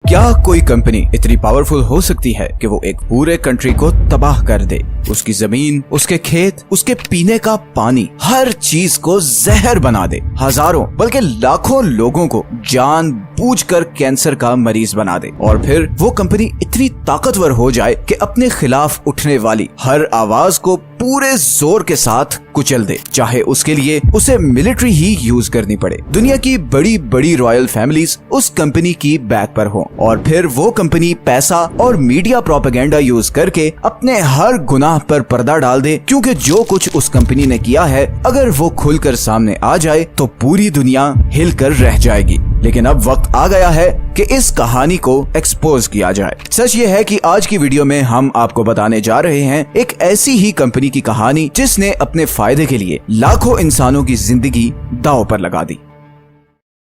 क्या कोई कंपनी इतनी पावरफुल हो सकती है कि वो एक पूरे कंट्री को तबाह कर दे? उसकी जमीन, उसके खेत, उसके पीने का पानी, हर चीज को जहर बना दे। हजारों बल्कि लाखों लोगों को जानबूझकर कैंसर का मरीज बना दे। और फिर वो कंपनी इतनी ताकतवर हो जाए कि अपने खिलाफ उठने वाली हर आवाज को पूरे जोर के साथ कुचल दे, चाहे उसके लिए उसे मिलिट्री ही यूज करनी पड़े। दुनिया की बड़ी बड़ी रॉयल फैमिलीज उस कंपनी की बैक पर हो और फिर वो कंपनी पैसा और मीडिया प्रोपेगेंडा यूज करके अपने हर गुनाह पर पर्दा डाल दे, क्योंकि जो कुछ उस कंपनी ने किया है अगर वो खुलकर सामने आ जाए तो पूरी दुनिया हिलकर रह जाएगी। लेकिन अब वक्त आ गया है कि इस कहानी को एक्सपोज किया जाए। सच ये है कि आज की वीडियो में हम आपको बताने जा रहे हैं एक ऐसी ही कंपनी की कहानी जिसने अपने फायदे के लिए लाखों इंसानों की जिंदगी दांव पर लगा दी।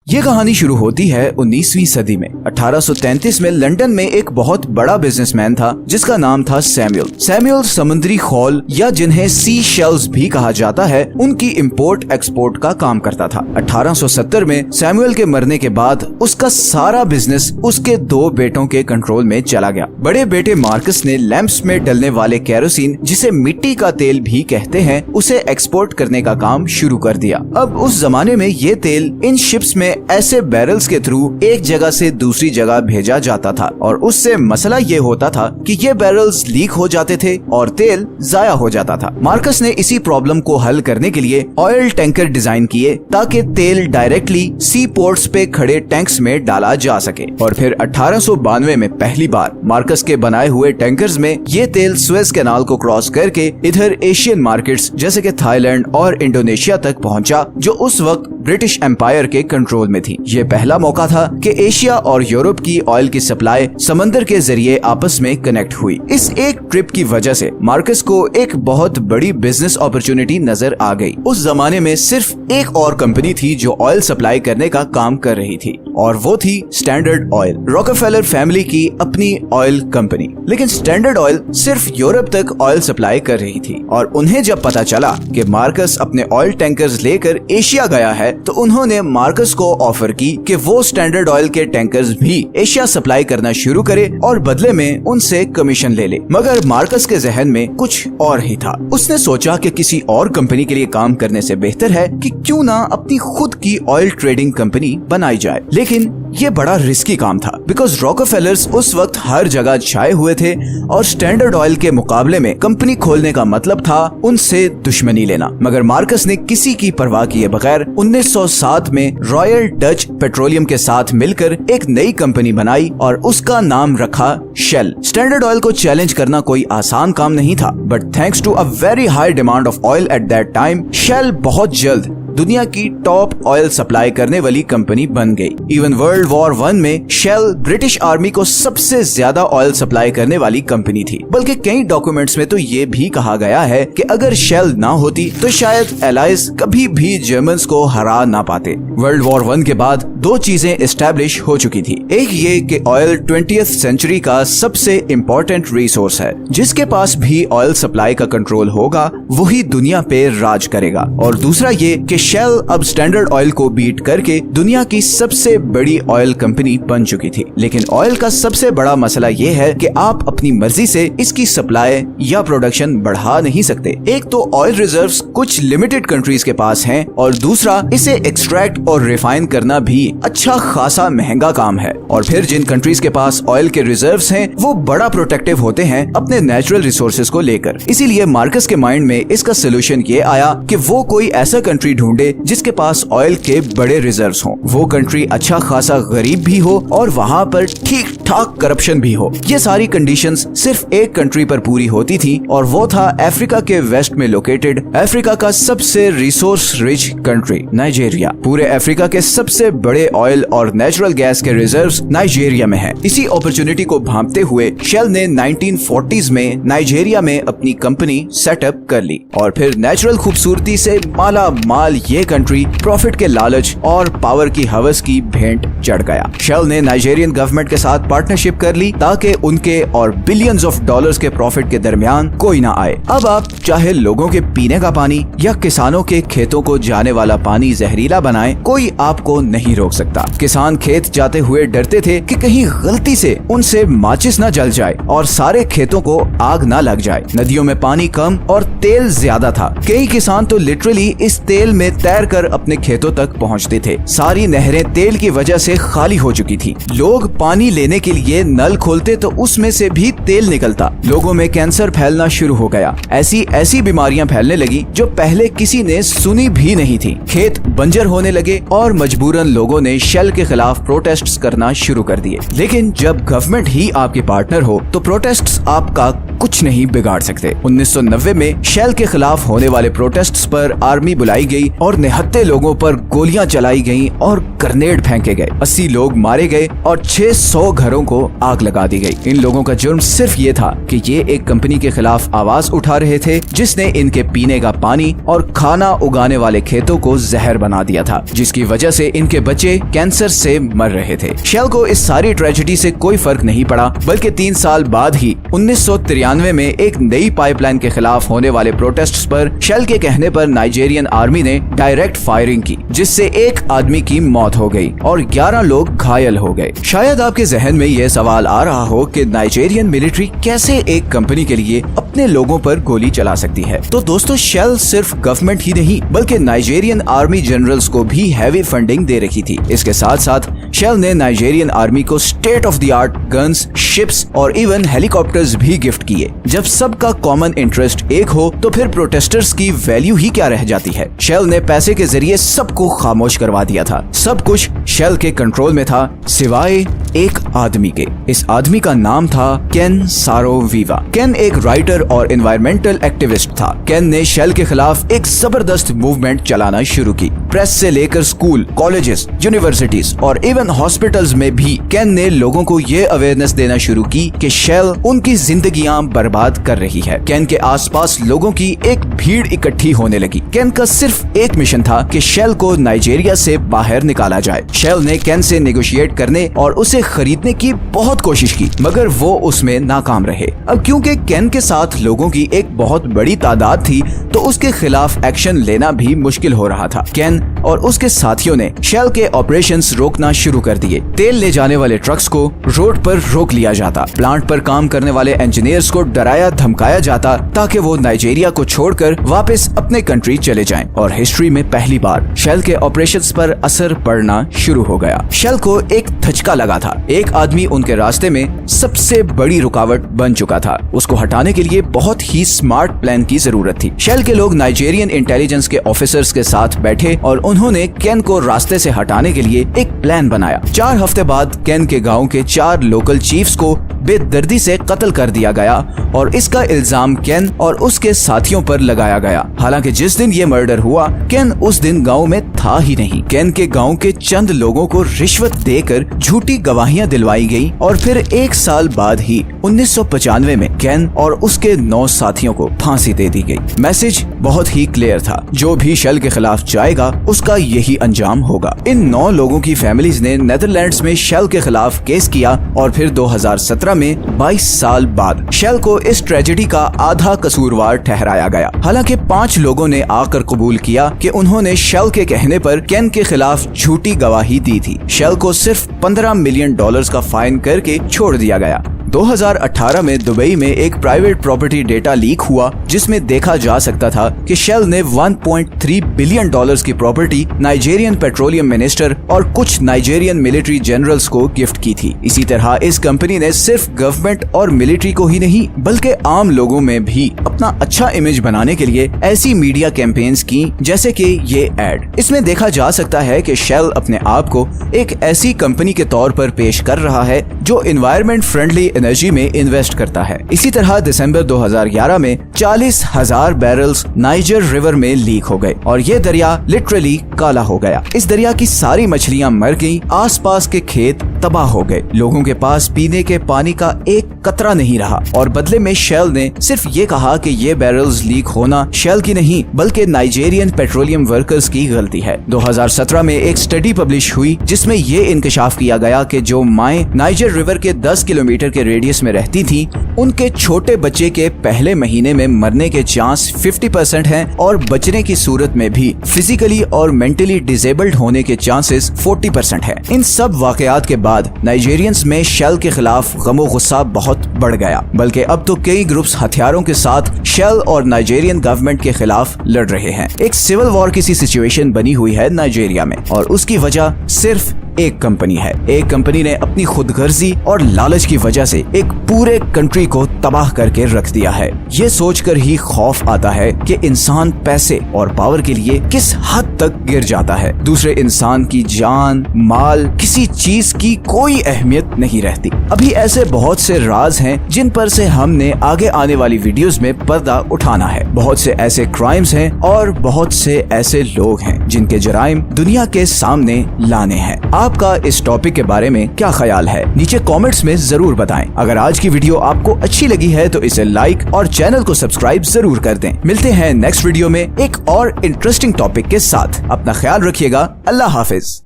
ये कहानी शुरू होती है 19वीं सदी में। 1833 में लंदन में एक बहुत बड़ा बिजनेसमैन था जिसका नाम था सैमुअल। सैमुअल समुद्री खौल या जिन्हें सी शेल्स भी कहा जाता है, उनकी इंपोर्ट एक्सपोर्ट का काम करता था। 1870 में सैमुअल के मरने के बाद उसका सारा बिजनेस उसके दो बेटों के कंट्रोल में चला गया। बड़े बेटे मार्कस ने लैंप्स में डलने वाले केरोसिन, जिसे मिट्टी का तेल भी कहते हैं, उसे एक्सपोर्ट करने का काम शुरू कर दिया। अब उस जमाने में ये तेल इन शिप्स में ऐसे बैरल्स के थ्रू एक जगह से दूसरी जगह भेजा जाता था और उससे मसला ये होता था कि ये बैरल्स लीक हो जाते थे और तेल जाया हो जाता था। मार्कस ने इसी प्रॉब्लम को हल करने के लिए ऑयल टैंकर डिजाइन किए ताकि तेल डायरेक्टली सी पोर्ट्स पे खड़े टैंक्स में डाला जा सके। और फिर 1892 में पहली बार मार्कस के बनाए हुए टैंकर्स में ये तेल सुएज कैनाल को क्रॉस करके इधर एशियन मार्केट्स जैसे कि थाईलैंड और इंडोनेशिया तक पहुंचा, जो उस वक्त ब्रिटिश एम्पायर के कंट्रोल में थी। ये पहला मौका था कि एशिया और यूरोप की ऑयल की सप्लाई समंदर के जरिए आपस में कनेक्ट हुई। इस एक ट्रिप की वजह से मार्कस को एक बहुत बड़ी बिजनेस अपॉर्चुनिटी नजर आ गई। उस जमाने में सिर्फ एक और कंपनी थी जो ऑयल सप्लाई करने का काम कर रही थी और वो थी स्टैंडर्ड ऑयल, रॉकफेलर फैमिली की अपनी ऑयल कंपनी। लेकिन स्टैंडर्ड ऑयल सिर्फ यूरोप तक ऑयल सप्लाई कर रही थी और उन्हें जब पता चला कि मार्कस अपने ऑयल टैंकर्स लेकर एशिया गया है तो उन्होंने मार्कस को ऑफर की कि वो स्टैंडर्ड ऑयल के टैंकर्स भी एशिया सप्लाई करना शुरू करे और बदले में उनसे कमीशन ले ले। मगर मार्कस के जहन में कुछ और ही था। उसने सोचा कि किसी और कंपनी के लिए काम करने से बेहतर है कि क्यों ना अपनी खुद की ऑयल ट्रेडिंग कंपनी बनाई जाए। लेकिन ये बड़ा रिस्की काम था, बिकॉज रॉकफेलर्स उस वक्त हर जगह छाए हुए थे और स्टैंडर्ड ऑयल के मुकाबले में कंपनी खोलने का मतलब था उनसे दुश्मनी लेना। मगर मार्कस ने किसी की परवाह किए बगैर 1907 में रॉयल डच पेट्रोलियम के साथ मिलकर एक नई कंपनी बनाई और उसका नाम रखा शेल। स्टैंडर्ड ऑयल को चैलेंज करना कोई आसान काम नहीं था, but thanks to a very high demand of oil at that time, Shell बहुत जल्द दुनिया की टॉप ऑयल सप्लाई करने वाली कंपनी बन गई। इवन वर्ल्ड वॉर 1 में शेल ब्रिटिश आर्मी को सबसे ज्यादा ऑयल सप्लाई करने वाली कंपनी थी। बल्कि कई डॉक्यूमेंट्स में तो ये भी कहा गया है कि अगर शेल ना होती तो शायद एलाइज कभी भी जर्मन्स को हरा ना पाते। वर्ल्ड वॉर 1 के बाद दो चीजें एस्टेब्लिश हो चुकी थी। एक ये कि ऑयल 20th सेंचुरी का सबसे इम्पोर्टेंट रिसोर्स है, जिसके पास भी ऑयल सप्लाई का कंट्रोल होगा वही दुनिया पे राज करेगा। और दूसरा ये कि शेल अब स्टैंडर्ड ऑयल को बीट करके दुनिया की सबसे बड़ी ऑयल कंपनी बन चुकी थी। लेकिन ऑयल का सबसे बड़ा मसला ये है कि आप अपनी मर्जी से इसकी सप्लाई या प्रोडक्शन बढ़ा नहीं सकते। एक तो ऑयल रिजर्व्स कुछ लिमिटेड कंट्रीज के पास हैं और दूसरा इसे एक्सट्रैक्ट और रिफाइन करना भी अच्छा खासा महंगा काम है। और फिर जिन कंट्रीज के पास ऑयल के रिजर्व्स हैं वो बड़ा प्रोटेक्टिव होते हैं अपने नेचुरल रिसोर्सेज को लेकर। इसीलिए मार्कस के माइंड में इसका सोल्यूशन ये आया कि वो कोई ऐसा कंट्री ढूंढे जिसके पास ऑयल के बड़े रिजर्व्स हों। वो कंट्री अच्छा खासा गरीब भी हो और वहाँ पर ठीक ठाक करप्शन भी हो। ये सारी कंडीशंस सिर्फ एक कंट्री पर पूरी होती थी और वो था अफ्रीका के वेस्ट में लोकेटेड अफ्रीका का सबसे रिसोर्स रिच कंट्री नाइजीरिया। पूरे अफ्रीका के सबसे बड़े ऑयल और नेचुरल गैस के रिजर्व्स नाइजीरिया में हैं। इसी अपॉर्चुनिटी को भांपते हुए शेल ने 1940s में नाइजीरिया में अपनी कंपनी सेटअप कर ली और फिर नेचुरल खूबसूरती से माला माल ये कंट्री प्रॉफिट के लालच और पावर की हवस की भेंट चढ़ गया। शेल ने नाइजेरियन गवर्नमेंट के साथ पार्टनरशिप कर ली ताकि उनके और बिलियंस ऑफ डॉलर्स के प्रॉफिट के दरमियान कोई ना आए। अब आप चाहे लोगों के पीने का पानी या किसानों के खेतों को जाने वाला पानी जहरीला बनाएं, कोई आपको नहीं रोक सकता। किसान खेत जाते हुए डरते थे कि कहीं गलती से उनसे माचिस न जल जाए और सारे खेतों को आग न लग जाए। नदियों में पानी कम और तेल ज्यादा था। कई किसान तो लिटरली इस तेल में तैरकर अपने खेतों तक पहुंचते थे। सारी नहरें तेल की वजह से खाली हो चुकी थी। लोग पानी लेने के लिए नल खोलते तो उसमें से भी तेल निकलता। लोगों में कैंसर फैलना शुरू हो गया। ऐसी बीमारियां फैलने लगी जो पहले किसी ने सुनी भी नहीं थी। खेत बंजर होने लगे और मजबूरन लोगों ने शेल के खिलाफ प्रोटेस्ट्स करना शुरू कर दिए। लेकिन जब गवर्नमेंट ही आपके पार्टनर हो तो प्रोटेस्ट्स आपका कुछ नहीं बिगाड़ सकते। 1990 में शेल के खिलाफ होने वाले प्रोटेस्ट्स पर आर्मी बुलाई गई और निहत्थे लोगों पर गोलियां चलाई गईं और ग्रेनेड फेंके गए। 80 लोग मारे गए और 600 घरों को आग लगा दी गई। इन लोगों का जुर्म सिर्फ ये था कि ये एक कंपनी के खिलाफ आवाज उठा रहे थे जिसने इनके पीने का पानी और खाना उगाने वाले खेतों को जहर बना दिया था, जिसकी वजह से इनके बच्चे कैंसर से मर रहे थे। शेल को इस सारी ट्रेजेडी से कोई फर्क नहीं पड़ा, बल्कि 3 साल बाद ही 1993 में एक नई पाइपलाइन के खिलाफ होने वाले प्रोटेस्ट्स पर शेल के कहने पर नाइजेरियन आर्मी ने डायरेक्ट फायरिंग की, जिससे एक आदमी की मौत हो गई और 11 लोग घायल हो गए। शायद आपके जहन में यह सवाल आ रहा हो कि नाइजेरियन मिलिट्री कैसे एक कंपनी के लिए अपने लोगों पर गोली चला सकती है। तो दोस्तों, शेल सिर्फ गवर्नमेंट ही नहीं बल्कि नाइजेरियन आर्मी जनरल्स को भी हैवी फंडिंग दे रखी थी। इसके साथ साथ शेल ने नाइजेरियन आर्मी को state of the art guns, ships और इवन हेलीकॉप्टर्स भी गिफ्ट किए। जब सबका कॉमन इंटरेस्ट एक हो तो फिर प्रोटेस्टर्स की वैल्यू ही क्या रह जाती है। शेल ने पैसे के जरिए सबको खामोश करवा दिया था। सब कुछ शेल के कंट्रोल में था सिवाय एक आदमी के। इस आदमी का नाम था केन सारो-विवा। केन एक राइटर और एनवायरमेंटल एक्टिविस्ट था। केन ने शेल के खिलाफ एक जबरदस्त मूवमेंट चलाना शुरू की। प्रेस से लेकर स्कूल, कॉलेजेस, यूनिवर्सिटीज और इवन हॉस्पिटल्स में भी केन ने लोगों को ये अवेयरनेस देना शुरू की कि शेल उनकी जिंदगियां बर्बाद कर रही है। केन के आसपास लोगों की एक भीड़ इकट्ठी होने लगी। केन का सिर्फ एक मिशन था कि शेल को नाइजीरिया से बाहर निकाला जाए। शेल ने केन से नेगोशिएट करने और उसे खरीदने की बहुत कोशिश की, मगर वो उसमें नाकाम रहे। अब क्योंकि केन के साथ लोगों की एक बहुत बड़ी तादाद थी तो उसके खिलाफ एक्शन लेना भी मुश्किल हो रहा था। केन और उसके साथियों ने शेल के ऑपरेशंस रोकना शुरू कर दिए। तेल ले जाने वाले ट्रक्स को रोड पर रोक लिया जाता। प्लांट पर काम करने वाले इंजीनियर्स को डराया धमकाया जाता ताकि वो नाइजीरिया को छोड़कर वापस अपने कंट्री चले जाएं। और हिस्ट्री में पहली बार शेल के ऑपरेशंस पर असर पड़ना शुरू हो गया। शेल को एक धचका लगा था। एक आदमी उनके रास्ते में सबसे बड़ी रुकावट बन चुका था। उसको हटाने के लिए बहुत ही स्मार्ट प्लान की जरूरत थी। शेल के लोग नाइजीरियन इंटेलिजेंस के ऑफिसर्स के साथ बैठे और उन्होंने केन को रास्ते से हटाने के लिए एक प्लान बनाया। 4 हफ्ते बाद केन के गांव के 4 लोकल चीफ्स को बेदर्दी से कत्ल कर दिया गया और इसका इल्जाम केन और उसके साथियों पर लगाया गया। हालांकि जिस दिन ये मर्डर हुआ, केन उस दिन गांव में था ही नहीं। केन के गांव के चंद लोगों को रिश्वत देकर झूठी गवाहियां दिलवाई गई और फिर 1 साल बाद ही 1995 में केन और उसके 9 साथियों को फांसी दे दी गई। मैसेज बहुत ही क्लियर था, जो भी शेल के खिलाफ जाएगा उसका यही अंजाम होगा। इन 9 लोगों की फैमिलीज ने नेदरलैंड्स में शेल के खिलाफ केस किया और फिर 2017 में 22 साल बाद शेल को इस ट्रेजेडी का आधा कसूरवार ठहराया गया। हालांकि 5 लोगों ने आकर कबूल किया कि उन्होंने शेल के कहने पर केन के खिलाफ झूठी गवाही दी थी। शेल को सिर्फ $15 मिलियन का फाइन करके छोड़ दिया गया। 2018 में दुबई में एक प्राइवेट प्रॉपर्टी डेटा लीक हुआ जिसमें देखा जा सकता था कि शेल ने $1.3 बिलियन की प्रॉपर्टी नाइजीरियन पेट्रोलियम मिनिस्टर और कुछ नाइजीरियन मिलिट्री जनरल्स को गिफ्ट की थी। इसी तरह इस कंपनी ने सिर्फ गवर्नमेंट और मिलिट्री को ही नहीं बल्कि आम लोगों में भी अपना अच्छा इमेज बनाने के लिए ऐसी मीडिया कैंपेन्स की, जैसे कि ये एड। इसमें देखा जा सकता है कि शेल अपने आप को एक ऐसी कंपनी के तौर पर पेश कर रहा है जो एनवायरमेंट फ्रेंडली एनर्जी में इन्वेस्ट करता है। इसी तरह दिसंबर 2011 में 40,000 बैरल्स नाइजर रिवर में लीक हो गए और ये दरिया लिटरली काला हो गया। इस दरिया की सारी मछलियां मर गईं, आसपास के खेत तबाह हो गए, लोगों के पास पीने के पानी का एक कतरा नहीं रहा और बदले में शेल ने सिर्फ ये कहा कि ये बैरल्स लीक होना शेल की नहीं बल्कि नाइजेरियन पेट्रोलियम वर्कर्स की गलती है। 2017 में एक स्टडी पब्लिश हुई जिसमें ये इंकशाफ किया गया कि जो माएं नाइजर रिवर के 10 किलोमीटर के रेडियस में रहती थी उनके छोटे बच्चे के पहले महीने में मरने के चांस 50% हैं और बचने की सूरत में भी फिजिकली और मेंटली डिसेबल्ड होने के चांसेस 40% है। इन सब वाकयात के बाद नाइजेरियंस में शेल के खिलाफ गमो गुस्सा बहुत बढ़ गया, बल्कि अब तो कई ग्रुप्स हथियारों के साथ शेल और नाइजेरियन गवर्नमेंट के खिलाफ लड़ रहे हैं। एक सिविल वॉर की सी सिचुएशन बनी हुई है नाइजेरिया में और उसकी वजह सिर्फ एक कंपनी है। एक कंपनी ने अपनी खुदगर्जी और लालच की वजह से एक पूरे कंट्री को तबाह करके रख दिया है। ये सोचकर ही खौफ आता है कि इंसान पैसे और पावर के लिए किस हद तक गिर जाता है। दूसरे इंसान की जान, माल, किसी चीज की कोई अहमियत नहीं रहती। अभी ऐसे बहुत से राज हैं जिन पर से हमने आगे आने वाली वीडियोस में पर्दा उठाना है। बहुत से ऐसे क्राइम्स हैं और बहुत से ऐसे लोग हैं जिनके जराइम दुनिया के सामने लाने हैं। आपका इस टॉपिक के बारे में क्या ख्याल है? नीचे कमेंट्स में जरूर बताएं। अगर आज की वीडियो आपको अच्छी लगी है तो इसे लाइक और चैनल को सब्सक्राइब जरूर कर दें। मिलते हैं नेक्स्ट वीडियो में एक और इंटरेस्टिंग टॉपिक के साथ। अपना ख्याल रखिएगा। अल्लाह हाफिज।